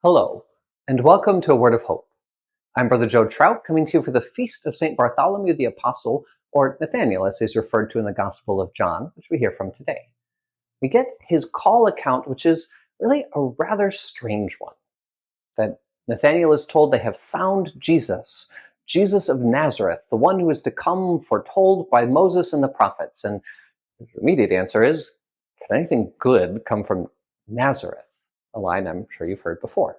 Hello, and welcome to A Word of Hope. I'm Brother Joe Trout, coming to you for the Feast of St. Bartholomew the Apostle, or Nathaniel as he's referred to in the Gospel of John, which we hear from today. We get his call account, which is really a rather strange one. That Nathaniel is told they have found Jesus, Jesus of Nazareth, the one who is to come foretold by Moses and the prophets. And his immediate answer is, can anything good come from Nazareth? A line I'm sure you've heard before.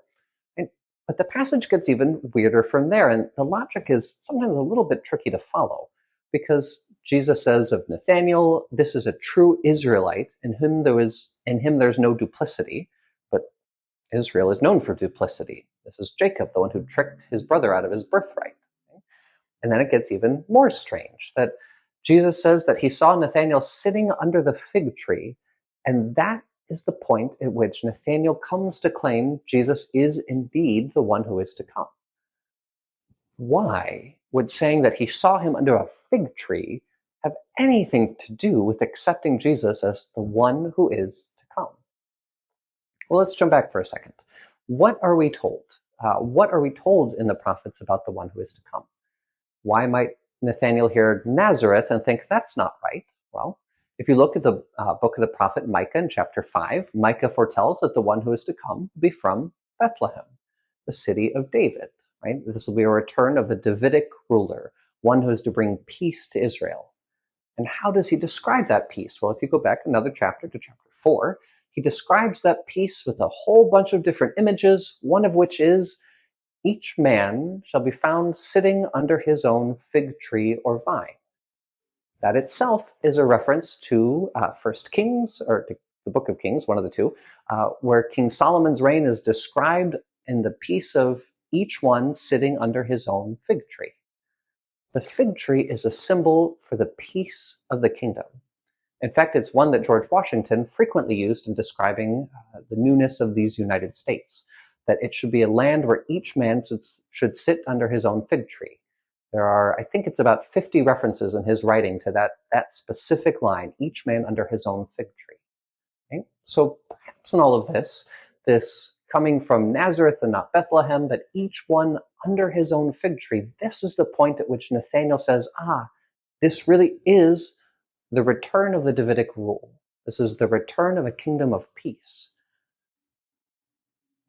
But the passage gets even weirder from there, and the logic is sometimes a little bit tricky to follow, because Jesus says of Nathaniel, this is a true Israelite, in him there's no duplicity, but Israel is known for duplicity. This is Jacob, the one who tricked his brother out of his birthright. And then it gets even more strange, that Jesus says that he saw Nathaniel sitting under the fig tree, and that is the point at which Nathaniel comes to claim Jesus is indeed the one who is to come. Why would saying that he saw him under a fig tree have anything to do with accepting Jesus as the one who is to come? Well, let's jump back for a second. What are we told? What are we told in the prophets about the one who is to come? Why might Nathaniel hear Nazareth and think that's not right? Well, if you look at the book of the prophet Micah in chapter 5, Micah foretells that the one who is to come will be from Bethlehem, the city of David. Right? This will be a return of a Davidic ruler, one who is to bring peace to Israel. And how does he describe that peace? Well, if you go back another chapter to chapter 4, he describes that peace with a whole bunch of different images, one of which is, each man shall be found sitting under his own fig tree or vine. That itself is a reference to 1 Kings, or to the book of Kings, one of the two, where King Solomon's reign is described in the peace of each one sitting under his own fig tree. The fig tree is a symbol for the peace of the kingdom. In fact, it's one that George Washington frequently used in describing the newness of these United States, that it should be a land where each man should sit under his own fig tree. There are, I think it's about 50 references in his writing to that specific line, each man under his own fig tree. Okay? So perhaps in all of this coming from Nazareth and not Bethlehem, but each one under his own fig tree, this is the point at which Nathaniel says, this really is the return of the Davidic rule. This is the return of a kingdom of peace.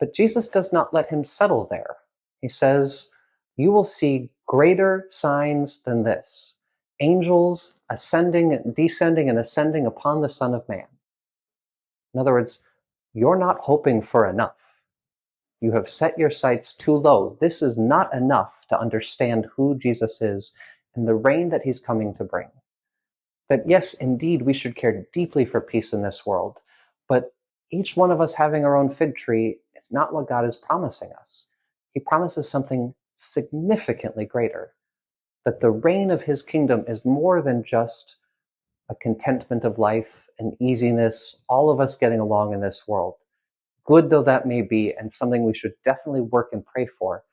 But Jesus does not let him settle there. He says, you will see greater signs than this. Angels descending and ascending upon the Son of Man. In other words, you're not hoping for enough. You have set your sights too low. This is not enough to understand who Jesus is and the reign that he's coming to bring. That yes, indeed, we should care deeply for peace in this world, but each one of us having our own fig tree is not what God is promising us. He promises something significantly greater, that the reign of his kingdom is more than just a contentment of life and easiness, all of us getting along in this world. Good though that may be, and something we should definitely work and pray for,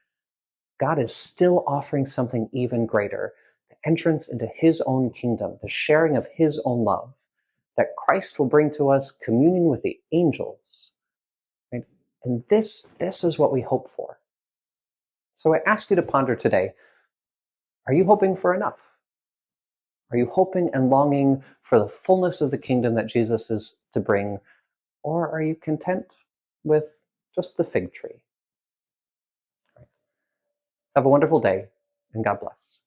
God is still offering something even greater, the entrance into his own kingdom, the sharing of his own love, that Christ will bring to us communion with the angels. Right? And this is what we hope for. So I ask you to ponder today, are you hoping for enough? Are you hoping and longing for the fullness of the kingdom that Jesus is to bring? Or are you content with just the fig tree? Have a wonderful day, and God bless.